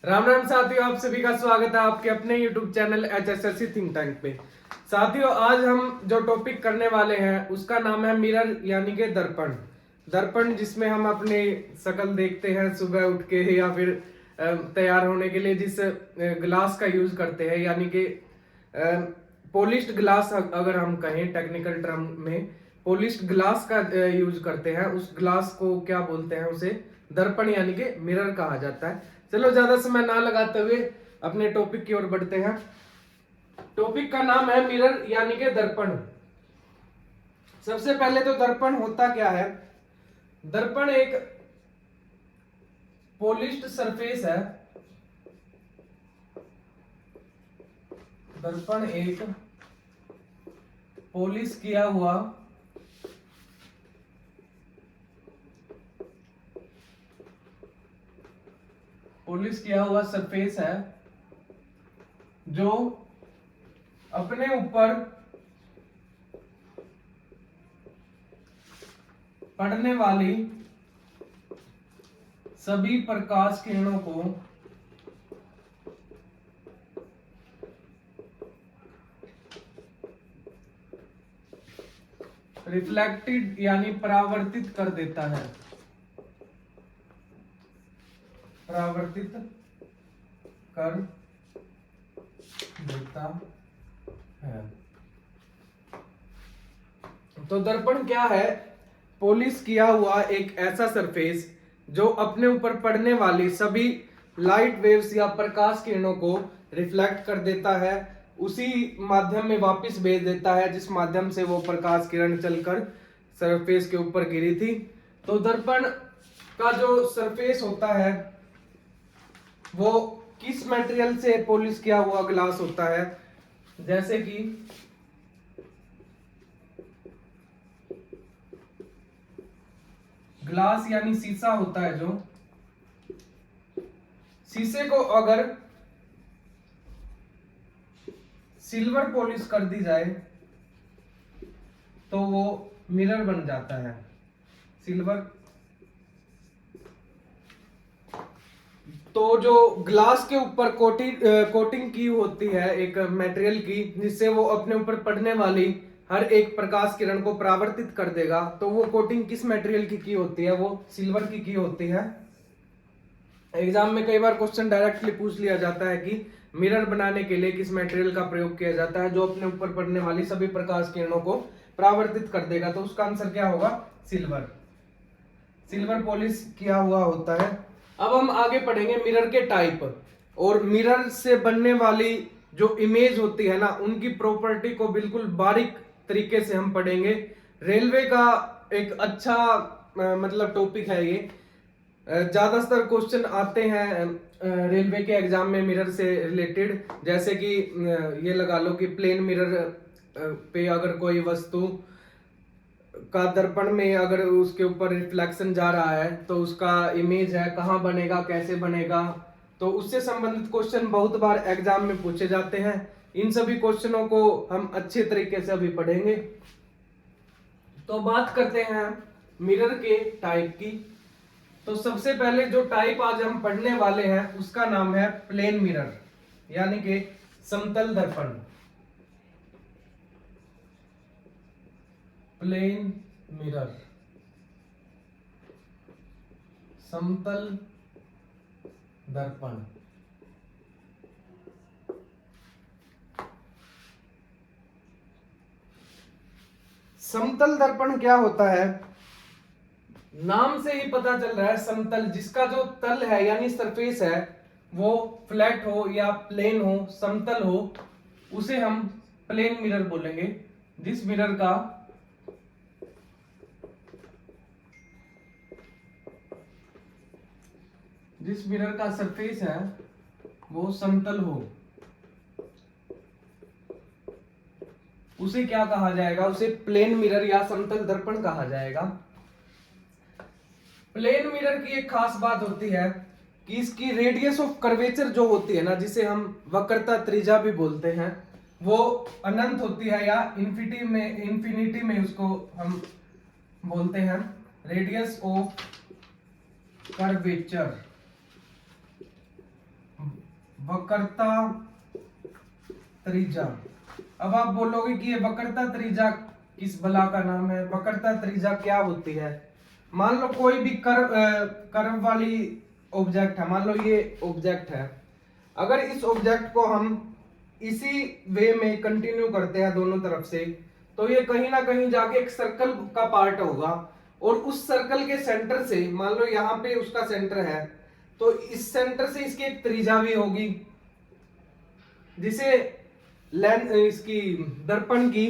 राम राम साथियों, आप सभी का स्वागत है आपके अपने YouTube channel HSLC think tank पे। साथियों, आज हम जो टॉपिक करने वाले हैं उसका नाम है मिरर यानी कि दर्पण। दर्पण जिसमें हम अपने शक्ल देखते हैं सुबह उठ के या फिर तैयार होने के लिए जिस ग्लास का यूज करते हैं, यानी कि पॉलिश्ड ग्लास अगर हम कहें टेक्निकल टर्म में पॉलिश्ड ग्लास का यूज करते हैं, उस ग्लास को क्या बोलते हैं? उसे दर्पण यानी कि मिरर कहा जाता है। चलो ज्यादा समय ना लगाते हुए अपने टॉपिक की ओर बढ़ते हैं। टॉपिक का नाम है मिरर यानी कि दर्पण। सबसे पहले तो दर्पण होता क्या है? दर्पण एक पॉलिश्ड सरफेस है। दर्पण एक पॉलिश किया हुआ सरफेस है जो अपने ऊपर पड़ने वाली सभी प्रकाश किरणों को रिफ्लेक्टेड यानी परावर्तित कर देता है। परावर्तित कर देता है। तो दर्पण क्या है? पॉलिश किया हुआ एक ऐसा सरफेस जो अपने ऊपर पड़ने वाली सभी लाइट वेव्स या प्रकाश किरणों को रिफ्लेक्ट कर देता है, उसी माध्यम में वापस भेज देता है जिस माध्यम से वो प्रकाश किरण चलकर सरफेस के ऊपर गिरी थी। तो दर्पण का जो सरफेस होता है वो किस मटेरियल से पॉलिश किया हुआ ग्लास होता है? जैसे कि ग्लास यानी शीशा होता है, जो शीशे को अगर सिल्वर पॉलिश कर दी जाए तो वो मिरर बन जाता है। सिल्वर। तो जो ग्लास के ऊपर कोटिंग की होती है एक मटेरियल की, जिससे वो अपने ऊपर पड़ने वाली हर एक प्रकाश किरण को परावर्तित कर देगा, तो वो कोटिंग किस मटेरियल की होती है? वो सिल्वर की होती है। एग्जाम में कई बार क्वेश्चन डायरेक्टली पूछ लिया जाता है कि मिरर बनाने के लिए किस मटेरियल का प्रयोग किया जाता है जो अपने ऊपर पड़ने वाली सभी प्रकाश किरणों को परावर्तित कर देगा? तो उसका आंसर क्या होगा? सिल्वर। सिल्वर पॉलिश किया हुआ होता है। अब हम आगे पढ़ेंगे मिरर के टाइप, और मिरर से बनने वाली जो इमेज होती है ना, उनकी प्रॉपर्टी को बिल्कुल बारीक तरीके से हम पढ़ेंगे। रेलवे का एक अच्छा मतलब टॉपिक है ये। ज्यादातर क्वेश्चन आते हैं रेलवे के एग्जाम में मिरर से रिलेटेड, जैसे कि ये लगा लो कि प्लेन मिरर पे अगर कोई वस्तु का दर्पण में अगर उसके ऊपर रिफ्लेक्शन जा रहा है तो उसका इमेज है, कहाँ बनेगा, कैसे बनेगा, तो उससे संबंधित क्वेश्चन बहुत बार एग्जाम में पूछे जाते हैं। इन सभी क्वेश्चनों को हम अच्छे तरीके से अभी पढ़ेंगे। तो बात करते हैं मिरर के टाइप की। तो सबसे पहले जो टाइप आज हम पढ़ने वाले हैं उसका नाम है प्लेन मिरर यानी कि समतल दर्पण। प्लेन मिरर, समतल दर्पण। समतल दर्पण क्या होता है? नाम से ही पता चल रहा है समतल, जिसका जो तल है यानी सरफेस है वो फ्लैट हो या प्लेन हो, समतल हो, उसे हम प्लेन मिरर बोलेंगे। जिस मिरर का सरफेस है वो समतल हो, उसे क्या कहा जाएगा? उसे प्लेन मिरर या समतल दर्पण कहा जाएगा। प्लेन मिरर की एक खास बात होती है कि इसकी रेडियस ऑफ कर्वेचर जो होती है ना, जिसे हम वक्रता त्रिज्या भी बोलते हैं, वो अनंत होती है, या इंफिनिटी में उसको हम बोलते हैं। रेडियस ऑफ कर्वेचर वक्रता त्रिज्या। अब आप बोलोगे कि ये वक्रता त्रिज्या किस बला का नाम है? वक्रता त्रिज्या क्या होती है? मान लो कोई भी कर्व वाली ऑब्जेक्ट है, मान लो ये ऑब्जेक्ट है, अगर इस ऑब्जेक्ट को हम इसी वे में कंटिन्यू करते हैं दोनों तरफ से, तो ये कहीं ना कहीं जाके एक सर्कल का पार्ट होगा, और उस सर्कल के सेंटर से, मान लो यहाँ पे उसका सेंटर है, तो इस सेंटर से इसकी एक त्रिज्या भी होगी, जिसे इसकी दर्पण की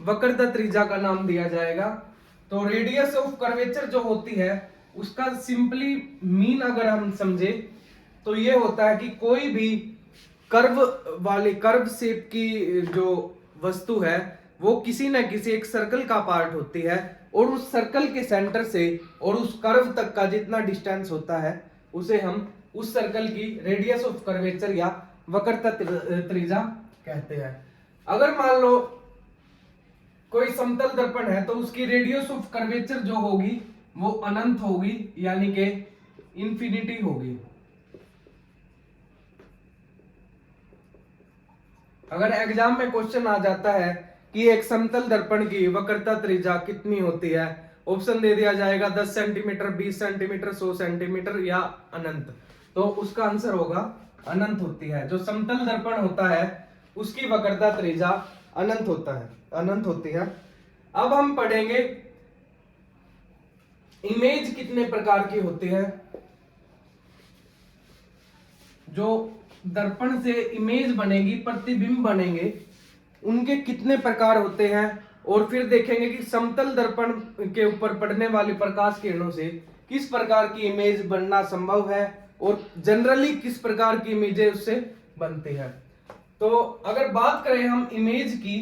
वक्रता त्रिज्या का नाम दिया जाएगा। तो रेडियस ऑफ कर्वेचर जो होती है उसका सिंपली मीन अगर हम समझे तो ये होता है कि कोई भी कर्व शेप की जो वस्तु है वो किसी न किसी एक सर्कल का पार्ट होती है, और उस सर्कल के सेंटर से और उस कर्व तक का जितना डिस्टेंस होता है उसे हम उस सर्कल की रेडियस ऑफ कर्वेचर या वक्रता त्रिज्या कहते हैं। अगर मान लो कोई समतल दर्पण है तो उसकी रेडियस ऑफ कर्वेचर जो होगी वो अनंत होगी, यानी कि इंफिनिटी होगी। अगर एग्जाम में क्वेश्चन आ जाता है कि एक समतल दर्पण की वक्रता त्रिज्या कितनी होती है, ऑप्शन दे दिया जाएगा 10 सेंटीमीटर, 20 सेंटीमीटर, 100 सेंटीमीटर या अनंत, तो उसका आंसर होगा अनंत होती है। जो समतल दर्पण होता है उसकी वक्रता त्रिज्या अनंत होती है। अब हम पढ़ेंगे इमेज कितने प्रकार की होती है। जो दर्पण से इमेज बनेगी, प्रतिबिंब बनेंगे, उनके कितने प्रकार होते हैं, और फिर देखेंगे कि समतल दर्पण के ऊपर पड़ने वाली प्रकाश किरणों से किस प्रकार की इमेज बनना संभव है, और जनरली किस प्रकार की इमेजें उससे बनती है। तो अगर बात करें हम इमेज की,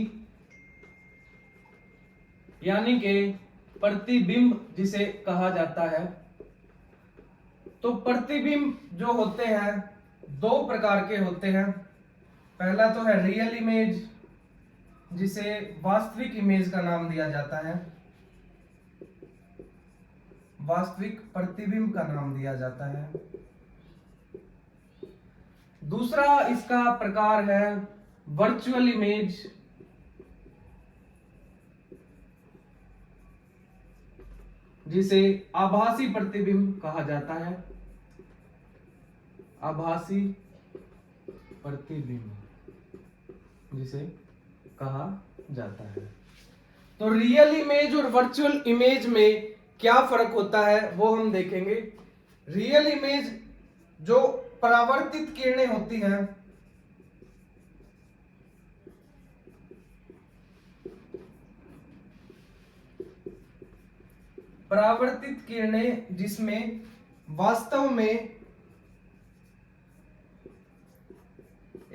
यानी कि प्रतिबिंब जिसे कहा जाता है, तो प्रतिबिंब जो होते हैं दो प्रकार के होते हैं। पहला तो है रियल इमेज, जिसे वास्तविक इमेज का नाम दिया जाता है, वास्तविक प्रतिबिंब का नाम दिया जाता है। दूसरा इसका प्रकार है वर्चुअल इमेज, जिसे आभासी प्रतिबिंब कहा जाता है, आभासी प्रतिबिंब जिसे कहा जाता है। तो रियल इमेज और वर्चुअल इमेज में क्या फर्क होता है वो हम देखेंगे। रियल इमेज जो परावर्तित किरणें होती हैं, परावर्तित किरणें जिसमें वास्तव में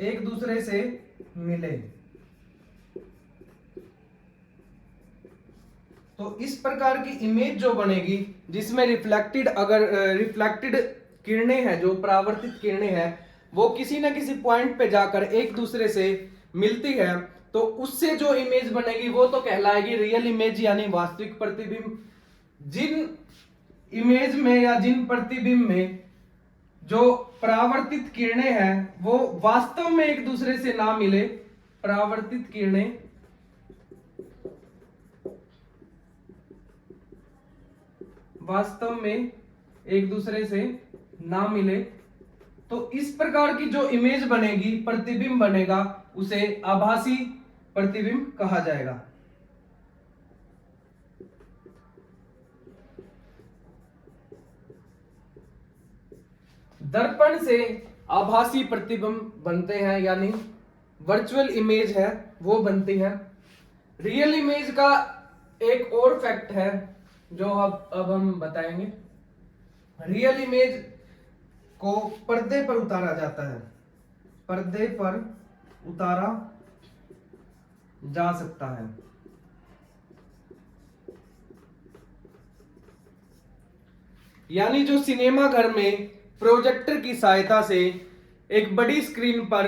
एक दूसरे से मिले, तो इस प्रकार की इमेज जो बनेगी जिसमें रिफ्लेक्टेड किरणें हैं, जो परावर्तित किरणें हैं, वो किसी न किसी पॉइंट पे जाकर एक दूसरे से मिलती है, तो उससे जो इमेज बनेगी वो तो कहलाएगी रियल इमेज यानी वास्तविक प्रतिबिंब। जिन इमेज में या जिन प्रतिबिंब में जो परावर्तित किरणें हैं वो वास्तव में एक दूसरे से ना मिले, परावर्तित किरणें वास्तव में एक दूसरे से ना मिले, तो इस प्रकार की जो इमेज बनेगी, प्रतिबिंब बनेगा, उसे आभासी प्रतिबिंब कहा जाएगा। दर्पण से आभासी प्रतिबिंब बनते हैं, यानी वर्चुअल इमेज है वो बनती है। रियल इमेज का एक और फैक्ट है जो अब हम बताएंगे। रियल इमेज को पर्दे पर उतारा जाता है, पर्दे पर उतारा जा सकता है। यानी जो सिनेमा घर में प्रोजेक्टर की सहायता से एक बड़ी स्क्रीन पर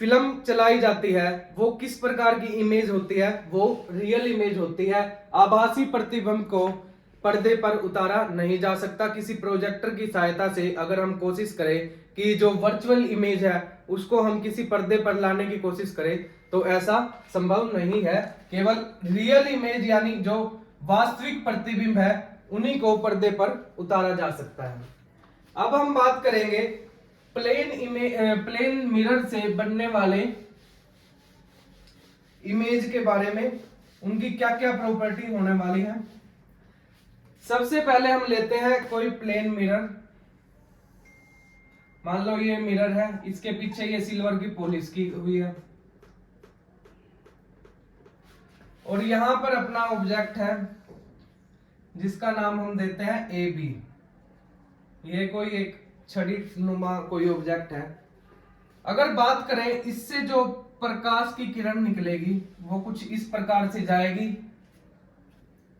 फिल्म चलाई जाती है, वो किस प्रकार की इमेज होती है, वो रियल इमेज होती है। आभासी प्रतिबिंब को पर्दे पर उतारा नहीं जा सकता। किसी प्रोजेक्टर की सहायता से अगर हम कोशिश करें कि जो वर्चुअल इमेज है उसको हम किसी पर्दे पर लाने की कोशिश करें, तो ऐसा संभव नहीं है। केवल रियल इमेज यानी जो वास्तविक प्रतिबिंब है उन्हीं को पर्दे पर उतारा जा सकता है। अब हम बात करेंगे प्लेन मिरर से बनने वाले इमेज के बारे में, उनकी क्या क्या प्रॉपर्टी होने वाली है। सबसे पहले हम लेते हैं कोई प्लेन मिरर, मान लो ये मिरर है, इसके पीछे ये सिल्वर की पॉलिश की हुई है और यहां पर अपना ऑब्जेक्ट है जिसका नाम हम देते हैं ए बी। ये कोई एक छड़ी नुमा कोई ऑब्जेक्ट है। अगर बात करें इससे जो प्रकाश की किरण निकलेगी वो कुछ इस प्रकार से जाएगी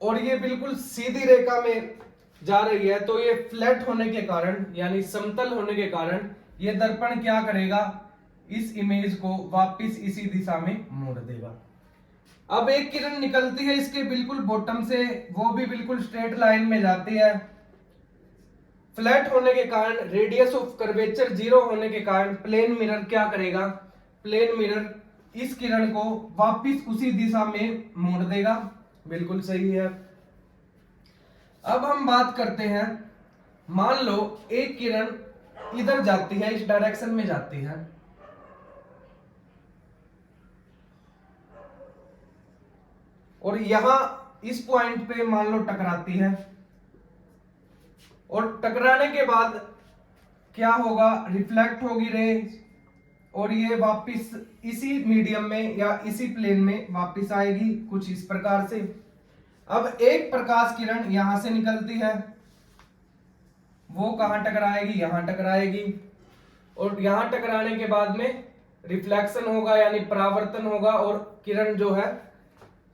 और ये बिल्कुल सीधी रेखा में जा रही है, तो ये फ्लैट होने के कारण यानी समतल होने के कारण ये दर्पण क्या करेगा, इस इमेज को वापस इसी दिशा में मोड़ देगा। अब एक किरण निकलती है इसके बिल्कुल बॉटम से, वो भी बिल्कुल स्ट्रेट लाइन में जाती है। फ्लैट होने के कारण, रेडियस ऑफ कर्वेचर 0 होने के कारण प्लेन मिरर क्या करेगा, प्लेन मिरर इस किरण को वापस उसी दिशा में मोड़ देगा। बिल्कुल सही है। अब हम बात करते हैं, मान लो एक किरण इधर जाती है, इस डायरेक्शन में जाती है और यहां इस पॉइंट पे मान लो टकराती है और टकराने के बाद क्या होगा, रिफ्लेक्ट होगी रे और ये वापस इसी मीडियम में या इसी प्लेन में वापस आएगी कुछ इस प्रकार से। अब एक प्रकाश किरण यहां से निकलती है, वो कहां टकराएगी, यहां टकराएगी और यहां टकराने के बाद में रिफ्लेक्शन होगा यानी परावर्तन होगा और किरण जो है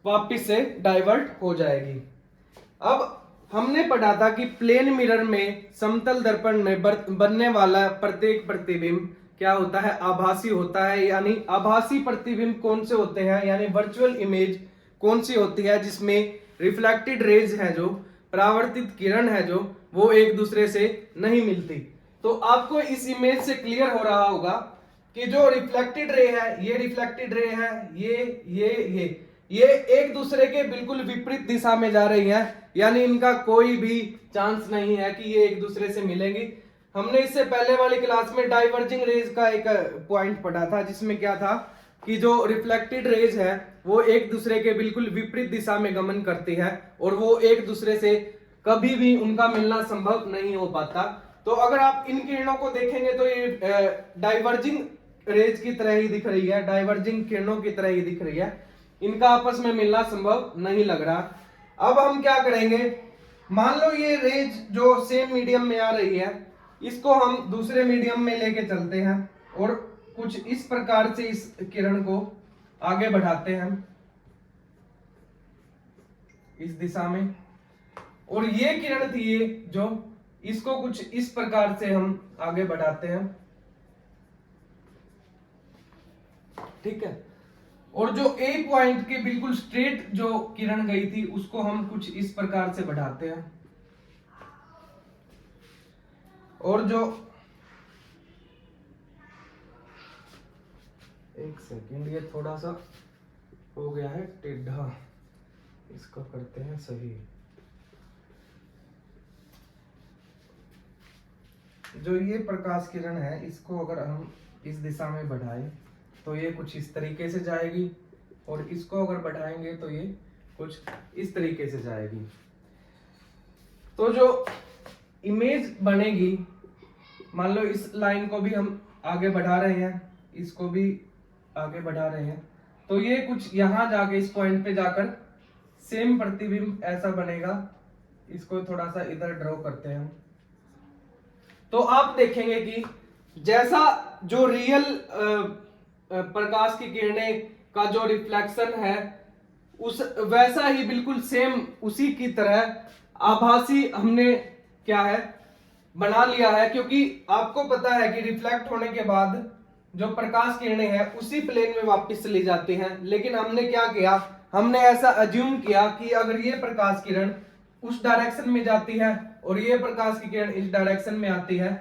वापस से डाइवर्ट हो जाएगी। अब हमने पढ़ा था कि प्लेन मिरर में, समतल दर्पण में बनने वाला प्रत्येक प्रतिबिंब क्या होता है, आभासी होता है। यानी आभासी प्रतिबिंब कौन से होते हैं, यानी वर्चुअल इमेज कौन सी होती है जिसमें रिफ्लेक्टेड रेज है, जो परावर्तित किरण है जो वो एक दूसरे से नहीं मिलती। तो आपको इस इमेज से क्लियर हो रहा होगा कि जो रिफ्लेक्टेड रे है, ये रिफ्लेक्टेड रे है, ये एक दूसरे के बिल्कुल विपरीत दिशा में जा रही हैं, यानी इनका कोई भी चांस नहीं है कि ये एक दूसरे से मिलेंगी। हमने इससे पहले वाली क्लास में डाइवर्जिंग रेज का एक पॉइंट पढ़ा था जिसमें क्या था कि जो रिफ्लेक्टेड रेज है वो एक दूसरे के बिल्कुल विपरीत दिशा में गमन करती है और वो एक दूसरे से कभी भी उनका मिलना संभव नहीं हो पाता। तो अगर आप इन किरणों को देखेंगे तो ये डाइवर्जिंग रेज की तरह ही दिख रही है, डाइवर्जिंग किरणों की तरह ही दिख रही है, इनका आपस में मिलना संभव नहीं लग रहा। अब हम क्या करेंगे, मान लो ये रेज जो सेम मीडियम में आ रही है, इसको हम दूसरे मीडियम में लेके चलते हैं और कुछ इस प्रकार से इस किरण को आगे बढ़ाते हैं इस दिशा में, और ये किरण थी ये जो, इसको कुछ इस प्रकार से हम आगे बढ़ाते हैं, ठीक है। और जो ए पॉइंट के बिल्कुल स्ट्रेट जो किरण गई थी उसको हम कुछ इस प्रकार से बढ़ाते हैं और जो, एक सेकंड, ये थोड़ा सा हो गया है टेढ़ा, इसको करते हैं सही। जो ये प्रकाश किरण है इसको अगर हम इस दिशा में बढ़ाएं तो ये कुछ इस तरीके से जाएगी और इसको अगर बढ़ाएंगे तो ये कुछ इस तरीके से जाएगी। तो जो इमेज बनेगी, मान लो इस लाइन को भी हम आगे बढ़ा रहे हैं, इसको भी आगे बढ़ा रहे हैं, तो ये कुछ यहां जाके इस पॉइंट पे जाकर सेम प्रतिबिंब ऐसा बनेगा। इसको थोड़ा सा इधर ड्रॉ करते हैं हम, तो आप देखेंगे कि जैसा जो रियल प्रकाश की किरणें का जो रिफ्लेक्शन है उस वैसा ही बिल्कुल सेम उसी की तरह आभासी हमने क्या है बना लिया है, क्योंकि आपको पता है कि रिफ्लेक्ट होने के बाद जो प्रकाश किरणें हैं उसी प्लेन में वापस चली जाती हैं। लेकिन हमने क्या किया, हमने ऐसा अज्यूम किया कि अगर ये प्रकाश किरण उस डायरेक्शन में जाती है और ये प्रकाश की किरण इस डायरेक्शन में आती है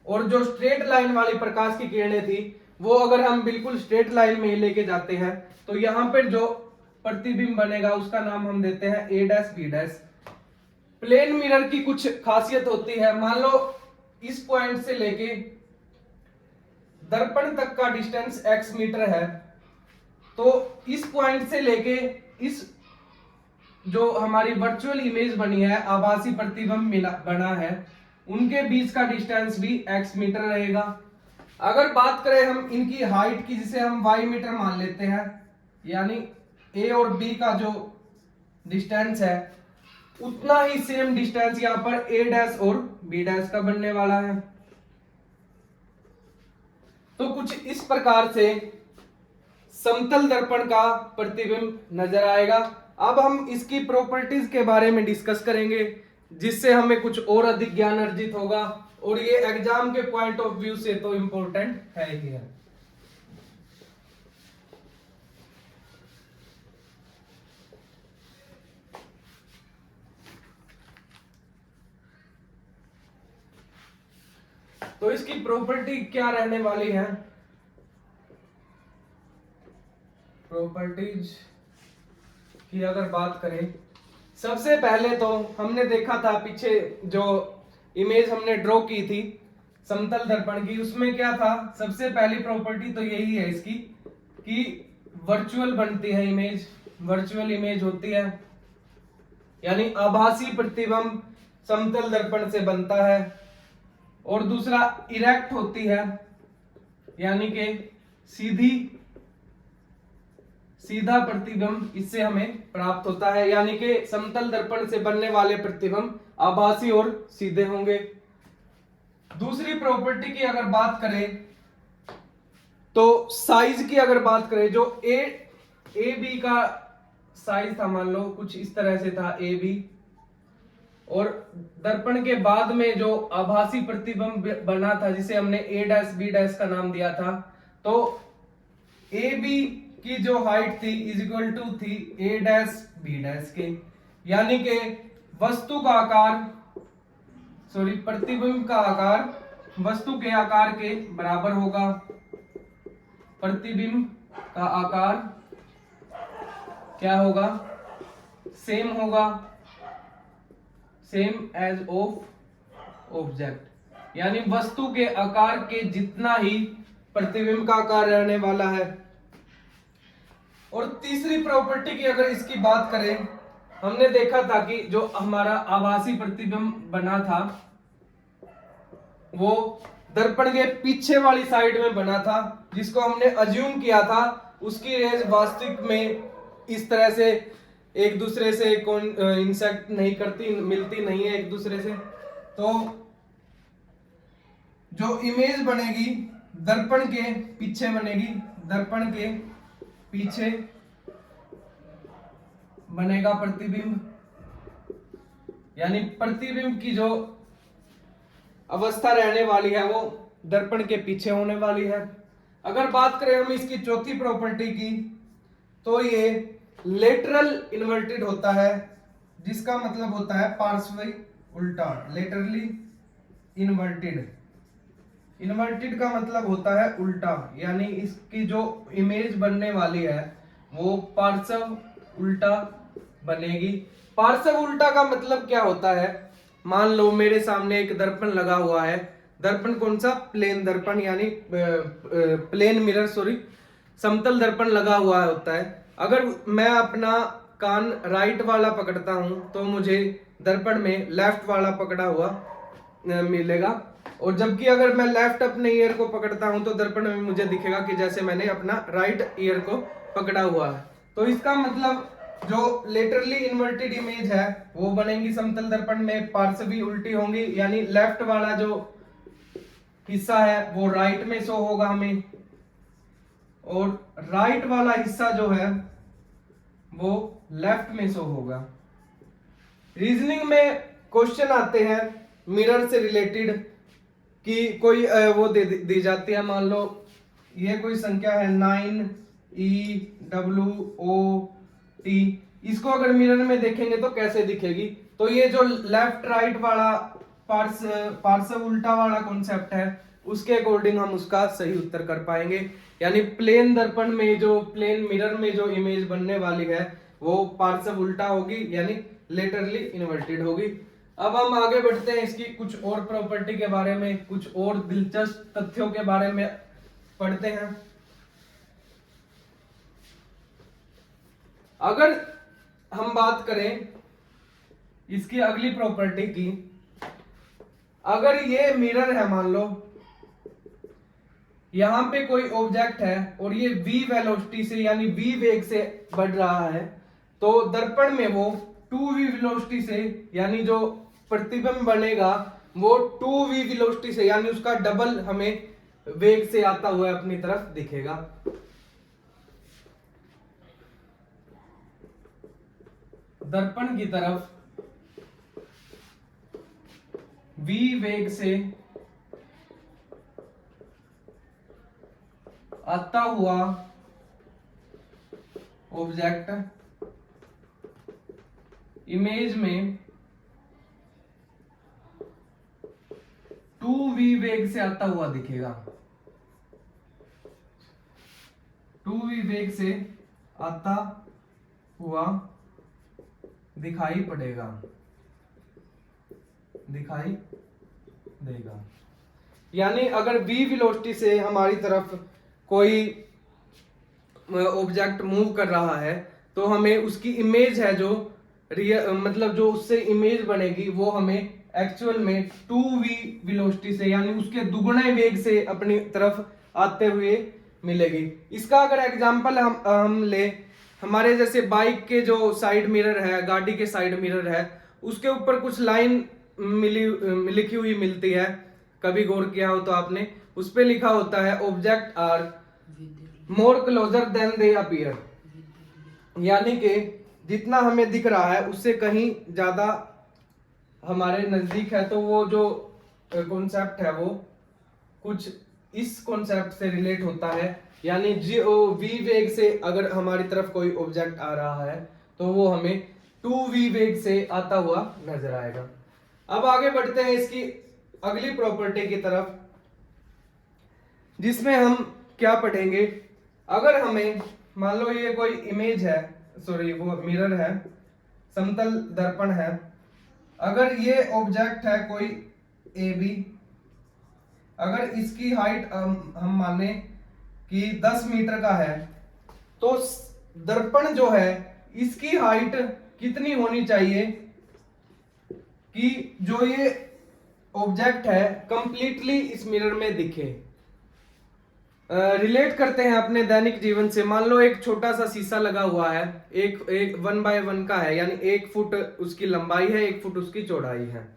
और जो स्ट्रेट लाइन वाली प्रकाश की किरणें थी वो अगर हम बिल्कुल स्ट्रेट लाइन में लेके जाते हैं तो यहाँ पर जो प्रतिबिंब बनेगा उसका नाम हम देते हैं A dash B dash. Plane mirror की कुछ खासियत होती है। मान लो इस पॉइंट से लेके दर्पण तक का डिस्टेंस x मीटर है, तो इस पॉइंट से लेके इस जो हमारी वर्चुअल इमेज बनी है, आभासी प्रतिबिंब बना है, उनके बीच का डिस्टेंस भी x मीटर रहेगा। अगर बात करें हम इनकी हाइट की, जिसे हम y मीटर मान लेते हैं, यानी a और b का जो डिस्टेंस है उतना ही सेम डिस्टेंस यहां पर a डैश और b डैश का बनने वाला है। तो कुछ इस प्रकार से समतल दर्पण का प्रतिबिंब नजर आएगा। अब हम इसकी प्रॉपर्टीज के बारे में डिस्कस करेंगे, जिससे हमें कुछ और अधिक ज्ञान अर्जित होगा, और ये एग्जाम के पॉइंट ऑफ व्यू से तो इंपॉर्टेंट है ही है। तो इसकी प्रॉपर्टी क्या रहने वाली है? प्रॉपर्टीज की अगर बात करें, सबसे पहले तो हमने देखा था पीछे जो इमेज हमने ड्रॉ की थी समतल दर्पण की, उसमें क्या था? सबसे पहली प्रॉपर्टी तो यही है इसकी कि वर्चुअल बनती है इमेज, वर्चुअल इमेज होती है, यानी आभासी प्रतिबिंब समतल दर्पण से बनता है। और दूसरा इरेक्ट होती है, यानी कि सीधा प्रतिबिंब इससे हमें प्राप्त होता है, यानी कि समतल दर्पण से बनने वाले प्रतिबिंब आभासी और सीधे होंगे। दूसरी प्रॉपर्टी की अगर बात करें तो साइज की अगर बात करें, जो ए बी का साइज था, मान लो कुछ इस तरह से था ए बी, और दर्पण के बाद में जो आभासी प्रतिबिंब बना था जिसे हमने ए डैश बी डैश का नाम दिया था, तो ए बी की जो हाइट थी इज इक्वल टू थी ए डैश बी डैश के, यानी कि वस्तु का आकार, प्रतिबिंब का आकार वस्तु के आकार के बराबर होगा। प्रतिबिंब का आकार क्या होगा? सेम होगा, सेम एज ऑफ ऑब्जेक्ट, यानी वस्तु के आकार के जितना ही प्रतिबिंब का आकार रहने वाला है। और तीसरी प्रॉपर्टी की अगर इसकी बात करें, हमने देखा था कि जो हमारा आभासी प्रतिबिंब बना था वो दर्पण के पीछे वाली साइड में बना था, जिसको हमने अज्यूम किया था उसकी रेज वास्तविक में इस तरह से एक दूसरे से इंसेक्ट नहीं करती, मिलती नहीं है एक दूसरे से। तो जो इमेज बनेगी दर्पण के पीछे बनेगी, दर्पण के पीछे बनेगा प्रतिबिंब, यानी प्रतिबिंब की जो अवस्था रहने वाली है वो दर्पण के पीछे होने वाली है। अगर बात करें हम इसकी चौथी प्रॉपर्टी की, तो ये लेटरल इन्वर्टेड होता है, जिसका मतलब होता है पार्श्वी उल्टा। लेटरली इन्वर्टेड, इन्वर्टेड का मतलब होता है उल्टा, यानी इसकी जो इमेज बनने वाली है वो पार्श्व उल्टा बनेगी। पार्श्व उल्टा का मतलब क्या होता है? मान लो मेरे सामने एक दर्पण लगा हुआ है, दर्पण कौन सा? प्लेन दर्पण, यानी प्लेन मिरर, समतल दर्पण लगा हुआ होता है। अगर मैं अपना कान राइट वाला पकड़ता हूं तो मुझे दर्पण में लेफ्ट वाला पकड़ा हुआ मिलेगा, और जबकि अगर मैं लेफ्ट अपने ईयर को पकड़ता हूं तो दर्पण में मुझे दिखेगा कि जैसे मैंने अपना राइट ईयर को पकड़ा हुआ है। तो इसका मतलब जो लेटरली इन्वर्टेड इमेज है वो बनेगी समतल दर्पण में, पार्श्वी उल्टी होंगी, यानी लेफ्ट वाला जो हिस्सा है वो राइट में शो होगा हमें, और राइट वाला हिस्सा जो है वो लेफ्ट में शो होगा। रीजनिंग में क्वेश्चन आते हैं मिरर से रिलेटेड कि कोई वो दी जाती है, मान लो ये कोई संख्या है 9EWOT, इसको अगर मिरर में देखेंगे तो कैसे दिखेगी? तो ये जो लेफ्ट राइट वाला पार्श्व उल्टा वाला कॉन्सेप्ट है उसके अकॉर्डिंग हम उसका सही उत्तर कर पाएंगे। यानी प्लेन दर्पण में जो प्लेन मिरर में जो इमेज बनने वाली है वो पार्श्व उल्टा होगी, यानी लेटरली इन्वर्टेड होगी। अब हम आगे बढ़ते हैं, इसकी कुछ और प्रॉपर्टी के बारे में, कुछ और दिलचस्प तथ्यों के बारे में पढ़ते हैं। अगर हम बात करें इसकी अगली प्रॉपर्टी की, अगर ये मिरर है, मान लो यहां पे कोई ऑब्जेक्ट है और ये v वेलोसिटी से यानी v वेग से बढ़ रहा है, तो दर्पण में वो 2v वेलोसिटी से यानी जो प्रतिबिंब बनेगा वो 2v वेलोसिटी से यानी उसका डबल हमें वेग से आता हुआ अपनी तरफ दिखेगा। दर्पण की तरफ v वेग से आता हुआ ऑब्जेक्ट इमेज में 2v वेग से आता हुआ दिखेगा, 2v वेग से आता हुआ दिखाई पड़ेगा, दिखाई देगा। यानी अगर v वेलोसिटी से हमारी तरफ कोई ऑब्जेक्ट मूव कर रहा है तो हमें उसकी इमेज है जो मतलब जो उससे इमेज बनेगी वो हमें एक्चुअल में 2v वेलोसिटी से यानी उसके दुगुने वेग से अपनी तरफ आते हुए मिलेगी। इसका अगर एग्जांपल हम ले, हमारे जैसे बाइक के जो साइड मिरर है, गाड़ी के साइड मिरर है, उसके ऊपर कुछ लाइन लिखी हुई मिलती है, कभी गौर किया हो तो आपने, उस पे लिखा होता है object are more closer than they appear, यानी कि जितना हमें दिख रहा है उससे कहीं ज्यादा हमारे नजदीक है। तो वो जो कॉन्सेप्ट है वो कुछ इस कॉन्सेप्ट से रिलेट होता है, यानी v वेग से अगर हमारी तरफ कोई ऑब्जेक्ट आ रहा है तो वो हमें 2v वेग से आता हुआ नजर आएगा। अब आगे बढ़ते हैं इसकी अगली प्रॉपर्टी की तरफ, जिसमें हम क्या पढ़ेंगे। अगर हमें मान लो ये कोई इमेज है, सॉरी वो मिरर है, समतल दर्पण है, अगर ये ऑब्जेक्ट है कोई ए बी, अगर इसकी हाइट हम माने कि 10 मीटर का है, तो दर्पण जो है इसकी हाइट कितनी होनी चाहिए कि जो ये ऑब्जेक्ट है कंप्लीटली इस मिरर में दिखे। रिलेट करते हैं अपने दैनिक जीवन से। मान लो एक छोटा सा शीशा लगा हुआ है, एक 1x1 का है, यानी 1 फुट उसकी लंबाई है, 1 फुट उसकी चौड़ाई है।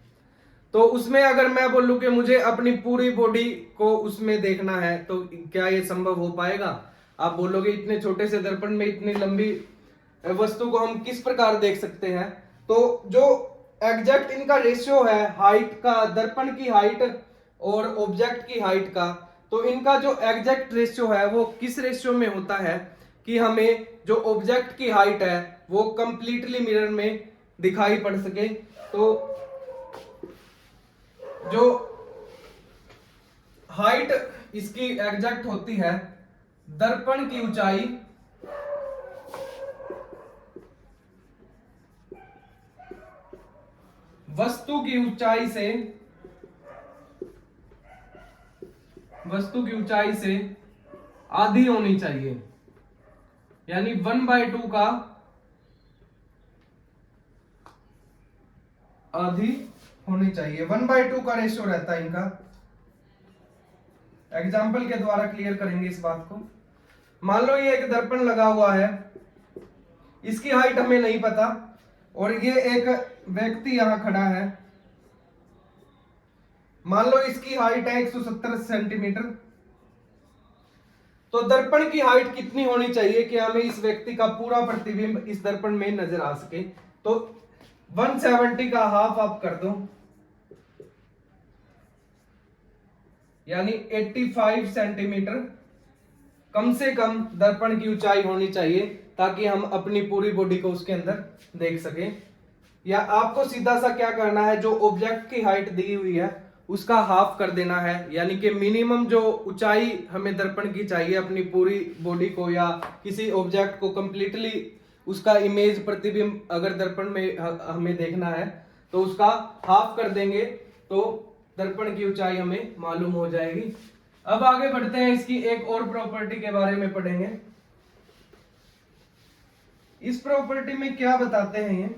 तो उसमें अगर मैं बोलूं कि मुझे अपनी पूरी बॉडी को उसमें देखना है तो क्या ये संभव हो पाएगा? आप बोलोगे इतने छोटे से दर्पण में इतनी लंबी वस्तु को हम किस प्रकार देख सकते हैं? तो जो एग्जैक्ट इनका रेशियो है हाइट का, दर्पण की हाइट और ऑब्जेक्ट की हाइट का, तो इनका जो एग्जैक्ट रेशियो है वो किस रेशियो में होता है कि हमें जो ऑब्जेक्ट की हाइट है वो कंप्लीटली मिरर में दिखाई पड़ सके। तो जो हाइट इसकी एग्जैक्ट होती है दर्पण की ऊंचाई वस्तु की ऊंचाई से आधी होनी चाहिए, यानी 1/2 का आधी होनी चाहिए। 1/2 का रेशियो रहता है इनका। एग्जाम्पल के द्वारा क्लियर करेंगे इस बात को। मान लो ये एक दर्पण लगा हुआ है, इसकी हाइट हमें नहीं पता, और ये एक व्यक्ति यहां खड़ा है, मान लो इसकी हाइट है 170 सेंटीमीटर। तो दर्पण की हाइट कितनी होनी चाहिए कि हमें इस व्यक्ति का पूरा प्रतिबिंब इस दर्पण में नजर आ सके? तो 170 का हाफ आप कर दो, यानी 85 सेंटीमीटर कम से कम दर्पण की ऊंचाई होनी चाहिए ताकि हम अपनी पूरी बॉडी को उसके अंदर देख सके। या आपको सीधा सा क्या करना है, जो ऑब्जेक्ट की हाइट दी हुई है उसका हाफ कर देना है, यानी कि मिनिमम जो ऊंचाई हमें दर्पण की चाहिए अपनी पूरी बॉडी को या किसी ऑब्जेक्ट को कंप्लीटली उसका इमेज प्रतिबिंब अगर दर्पण में हमें देखना है तो उसका हाफ कर देंगे तो दर्पण की ऊंचाई हमें मालूम हो जाएगी। अब आगे बढ़ते हैं, इसकी एक और प्रॉपर्टी के बारे में पढ़ेंगे। इस प्रॉपर्टी में क्या बताते हैं ये,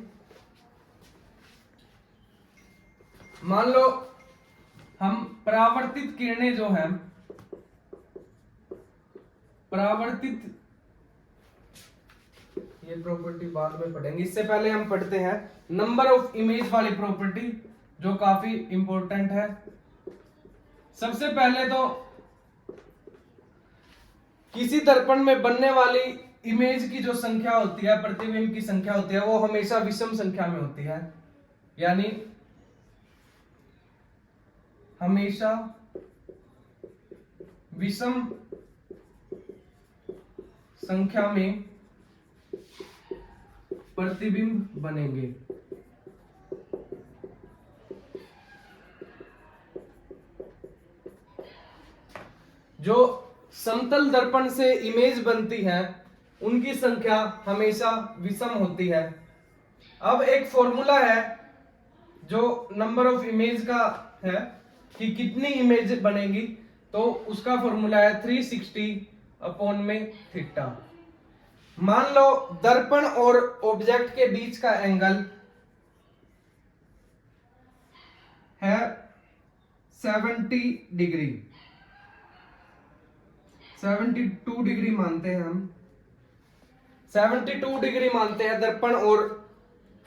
मान लो हम परावर्तित किरणें जो है, परावर्तित, ये प्रॉपर्टी बाद में पढ़ेंगे, इससे पहले हम पढ़ते हैं नंबर ऑफ इमेज वाली प्रॉपर्टी जो काफी इंपॉर्टेंट है। सबसे पहले तो किसी दर्पण में बनने वाली इमेज की जो संख्या होती है, प्रतिबिंब की संख्या होती है, वो हमेशा विषम संख्या में होती है, यानी हमेशा विषम संख्या में प्रतिबिंब बनेंगे। जो समतल दर्पण से इमेज बनती है उनकी संख्या हमेशा विषम होती है। अब एक फॉर्मूला है जो नंबर ऑफ इमेज का है कि कितनी इमेज बनेगी, तो उसका फॉर्मूला है 360 अपॉन में थीटा। मान लो दर्पण और ऑब्जेक्ट के बीच का एंगल है 70 डिग्री, 72 डिग्री मानते हैं हम, 72 डिग्री मानते हैं दर्पण और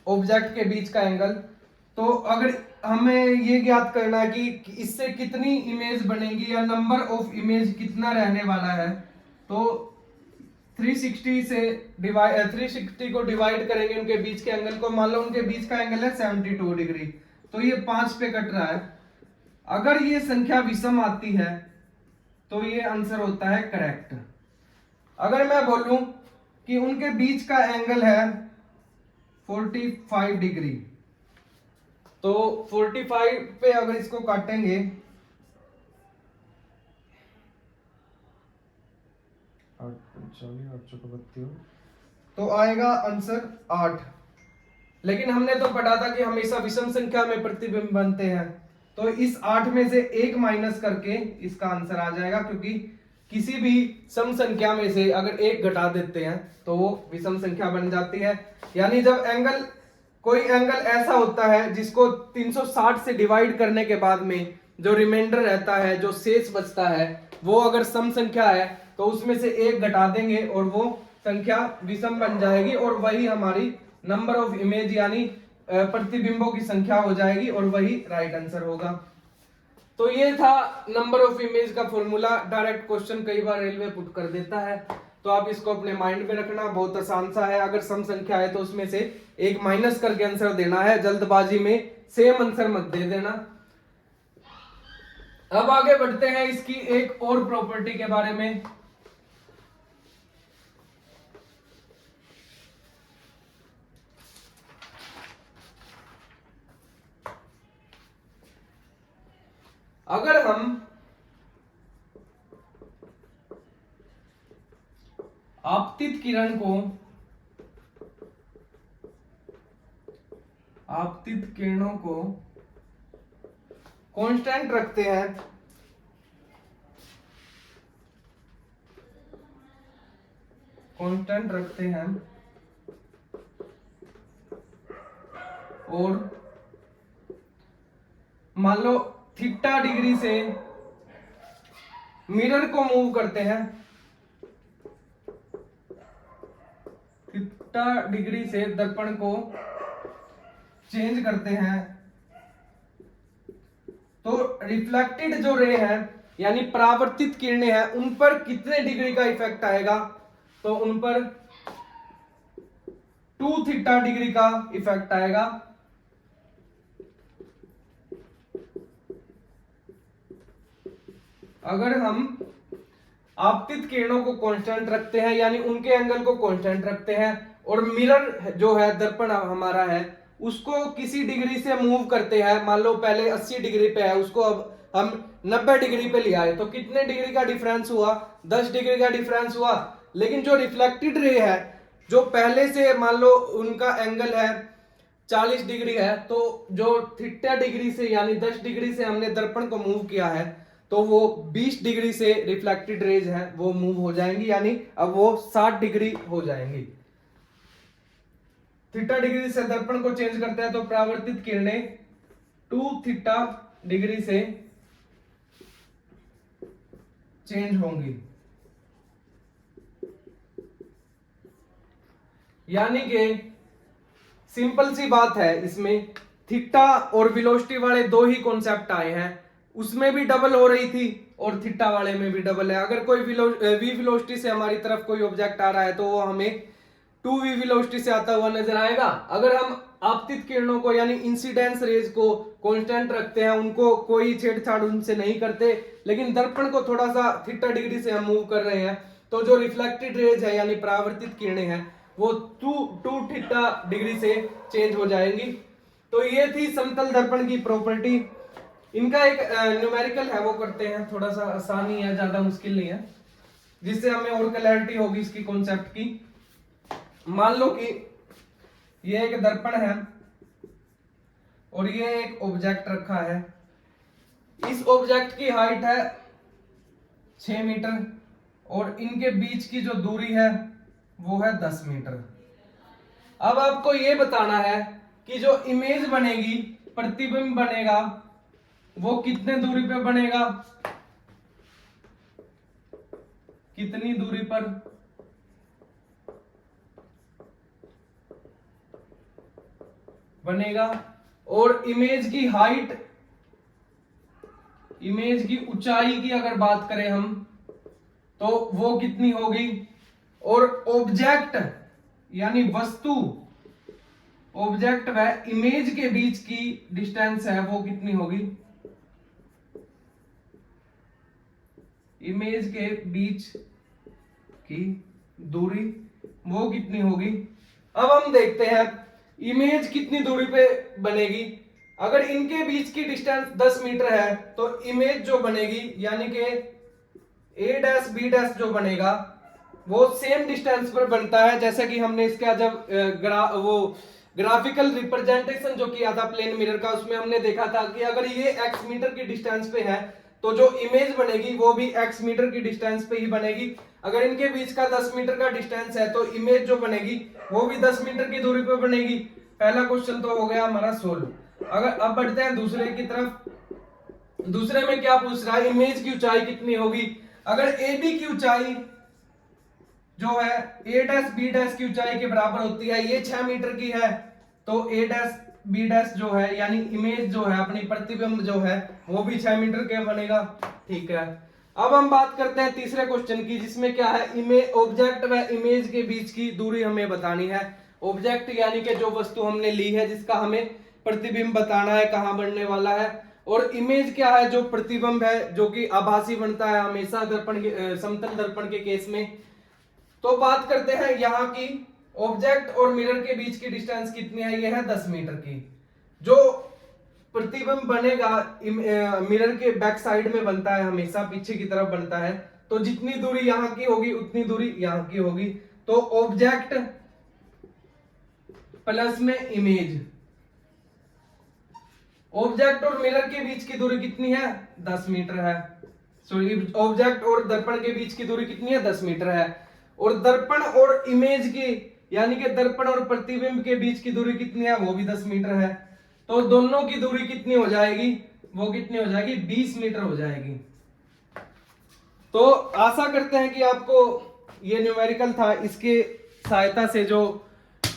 ऑब्जेक्ट के बीच का एंगल। तो अगर हमें ये ज्ञात करना है कि इससे कितनी इमेज बनेगी या नंबर ऑफ इमेज कितना रहने वाला है, तो 360 को डिवाइड करेंगे उनके बीच के एंगल को। मान लो उनके बीच का एंगल है 72 डिग्री, तो ये 5 पे कट रहा है। अगर ये संख्या विषम आती है तो ये आंसर होता है करेक्ट। अगर मैं बोलूं कि उनके बीच का एंगल है 45 डिग्री, तो 45 पे अगर इसको काटेंगे, तो आएगा आंसर 8। लेकिन हमने तो पढ़ा था कि हमेशा विषम संख्या में प्रतिबिंब बनते हैं, तो इस 8 में से 1 माइनस करके इसका आंसर आ जाएगा, क्योंकि किसी भी सम संख्या में से अगर 1 घटा देते हैं तो वो विषम संख्या बन जाती है। यानी जब एंगल, कोई एंगल ऐसा होता है जिसको 360 से डिवाइड करने के बाद में जो रिमाइंडर रहता है, जो शेष बचता है, वो अगर सम संख्या है तो उसमें से 1 घटा देंगे और वो संख्या विषम बन जाएगी और वही हमारी नंबर ऑफ इमेज यानी प्रतिबिंबों की संख्या हो जाएगी और वही राइट आंसर होगा। तो ये था नंबर ऑफ इमेज का फॉर्मूला। डायरेक्ट क्वेश्चन कई बार रेलवे पुट कर देता है, तो आप इसको अपने माइंड में रखना, बहुत आसान सा है। अगर सम संख्या है तो उसमें से 1 माइनस करके आंसर देना है, जल्दबाजी में सेम आंसर मत दे देना। अब आगे बढ़ते हैं इसकी एक और प्रॉपर्टी के बारे में। अगर हम आपतित किरणों को कांस्टेंट रखते हैं, और मान लो थीटा डिग्री से मिरर को मूव करते हैं, थीटा डिग्री से दर्पण को चेंज करते हैं, तो रिफ्लेक्टेड जो रे है यानी परावर्तित किरणें हैं उन पर कितने डिग्री का इफेक्ट आएगा, तो उन पर 2 थीटा डिग्री का इफेक्ट आएगा। अगर हम आपतित किरणों को कांस्टेंट रखते हैं यानी उनके एंगल को कांस्टेंट रखते हैं और मिरर जो है दर्पण हमारा है उसको किसी डिग्री से मूव करते हैं, मान लो पहले 80 डिग्री पे है, उसको अब हम 90 डिग्री पे ले आए, तो कितने डिग्री का डिफरेंस हुआ? 10 डिग्री का डिफरेंस हुआ। लेकिन जो रिफ्लेक्टेड रे है, जो पहले से मान लो उनका एंगल है 40 डिग्री है, तो जो थीटा डिग्री से यानी 10 डिग्री से हमने दर्पण को मूव किया है, तो वो 20 डिग्री से रिफ्लेक्टेड रेज है वो मूव हो जाएंगी, यानी अब वो 60 डिग्री हो जाएंगी। थीटा डिग्री से दर्पण को चेंज करते हैं तो परावर्तित किरणें 2 थीटा डिग्री से चेंज होंगी, यानी कि सिंपल सी बात है, इसमें थीटा और वेलोसिटी वाले दो ही कॉन्सेप्ट आए हैं, उसमें भी डबल हो रही थी और थीटा वाले में भी डबल है। अगर कोई वी वेलोसिटी से हमारी तरफ कोई ऑब्जेक्ट आ रहा है तो वो हमें 2v वेलोसिटी से आता हुआ नजर आएगा। अगर हम आपतित किरणों को यानी इंसिडेंस रेज को कांस्टेंट रखते हैं, उनको कोई छेड़छाड़ उनसे नहीं करते, लेकिन दर्पण को थोड़ा सा थीटा डिग्री से हम मूव कर रहे हैं, तो जो रिफ्लेक्टेड रेज है यानी परावर्तित किरणें हैं वो 2 थीटा डिग्री से चेंज हो जाएंगी। तो ये थी समतल दर्पण की प्रॉपर्टी। इनका एक न्यूमेरिकल है वो करते हैं, थोड़ा सा आसान ही है, ज्यादा मुश्किल नहीं है, जिससे हमें और क्लैरिटी होगी इसकी कॉन्सेप्ट की। मान लो कि ये एक दर्पण है और ये एक ऑब्जेक्ट रखा है, इस ऑब्जेक्ट की हाइट है 6 मीटर और इनके बीच की जो दूरी है वो है 10 मीटर। अब आपको ये बताना है कि जो इमेज बनेगी, प्रतिबिंब बनेगा, वो कितने दूरी पे बनेगा, कितनी दूरी पर बनेगा, और इमेज की हाइट, इमेज की ऊंचाई की अगर बात करें हम तो वो कितनी होगी, और ऑब्जेक्ट यानी वस्तु, ऑब्जेक्ट व इमेज के बीच की डिस्टेंस है वो कितनी होगी, इमेज के बीच की दूरी वो कितनी होगी। अब हम देखते हैं इमेज कितनी दूरी पे बनेगी। अगर इनके बीच की डिस्टेंस 10 मीटर है तो इमेज जो बनेगी यानी कि ए डैश बी डैश जो बनेगा वो सेम डिस्टेंस पर बनता है, जैसे कि हमने इसका जब वो ग्राफिकल रिप्रेजेंटेशन जो किया था प्लेन मिरर का, उसमें हमने देखा था कि अगर ये x मीटर की डिस्टेंस पे है तो जो इमेज बनेगी वो भी x मीटर की डिस्टेंस पे ही बनेगी। अगर इनके बीच का 10 मीटर का डिस्टेंस है तो इमेज जो बनेगी वो भी 10 मीटर की दूरी पे बनेगी। पहला क्वेश्चन तो हो गया हमारा सोल्व। अगर अब बढ़ते हैं दूसरे की तरफ। दूसरे में क्या पूछ रहा है, इमेज की ऊंचाई कितनी होगी। अगर ए बी की ऊंचाई जो है ए डैश बी डैश की ऊंचाई के बराबर होती है, ये 6 मीटर की है, तो ए डैश बी डैश जो है यानी इमेज जो है अपनी प्रतिबिंब जो है वो भी 6 मीटर के बनेगा। ठीक है, अब हम बात करते हैं तीसरे क्वेश्चन की, जिसमें क्या है, इमेज ऑब्जेक्ट व इमेज के बीच की दूरी हमें बतानी है। ऑब्जेक्ट यानी कि जो वस्तु हमने ली है जिसका हमें प्रतिबिंब बताना है कहाँ बनने वाला है, और इमेज क्या है, जो प्रतिबिंब है जो कि आभासी बनता है हमेशा दर्पण के समतल दर्पण के केस में। तो बात करते हैं यहाँ की, ऑब्जेक्ट और मिरर के बीच की डिस्टेंस कितनी है, ये है 10 मीटर की। जो प्रतिबिंब बनेगा मिरर के बैक साइड में बनता है, हमेशा पीछे की तरफ बनता है, तो जितनी दूरी यहाँ की होगी उतनी दूरी यहाँ की होगी। तो ऑब्जेक्ट प्लस में इमेज, ऑब्जेक्ट और मिरर के बीच की दूरी कितनी है, 10 मीटर है। सॉरी, ऑब्जेक्ट और दर्पण के बीच की दूरी कितनी है, 10 मीटर है। और दर्पण और इमेज की यानी कि दर्पण और प्रतिबिंब के बीच की दूरी कितनी है, वो भी 10 मीटर है। तो दोनों की दूरी कितनी हो जाएगी, वो कितनी हो जाएगी, 20 मीटर हो जाएगी। तो आशा करते हैं कि आपको ये न्यूमेरिकल था, इसके सहायता से जो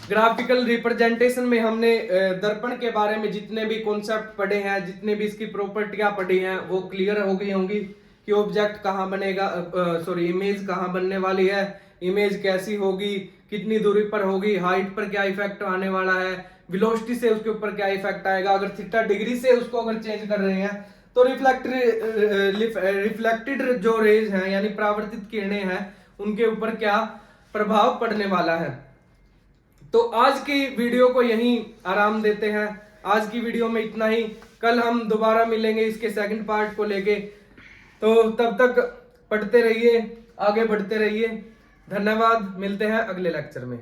ग्राफिकल रिप्रेजेंटेशन में हमने दर्पण के बारे में जितने भी कॉन्सेप्ट पढ़े हैं, जितने भी इसकी प्रॉपर्टियां पढ़ी हैं, वो क्लियर हो गई होंगी कि ऑब्जेक्ट कहाँ बनेगा, सॉरी इमेज कहाँ बनने वाली है, इमेज कैसी होगी, कितनी दूरी पर होगी, हाइट पर क्या इफेक्ट आने वाला है, वेलोसिटी से उसके ऊपर क्या इफेक्ट आएगा, अगर थीटा डिग्री से उसको अगर चेंज कर रहे हैं तो रिफ्लेक्टेड जो रेज हैं यानी परावर्तित किरणें हैं उनके ऊपर क्या प्रभाव पड़ने वाला है। तो आज की वीडियो को यहीं आराम देते हैं। आज की वीडियो में इतना ही। कल हम दोबारा मिलेंगे इसके सेकंड पार्ट को लेके। तो तब तक पढ़ते रहिए, आगे बढ़ते रहिए। धन्यवाद, मिलते हैं अगले लेक्चर में।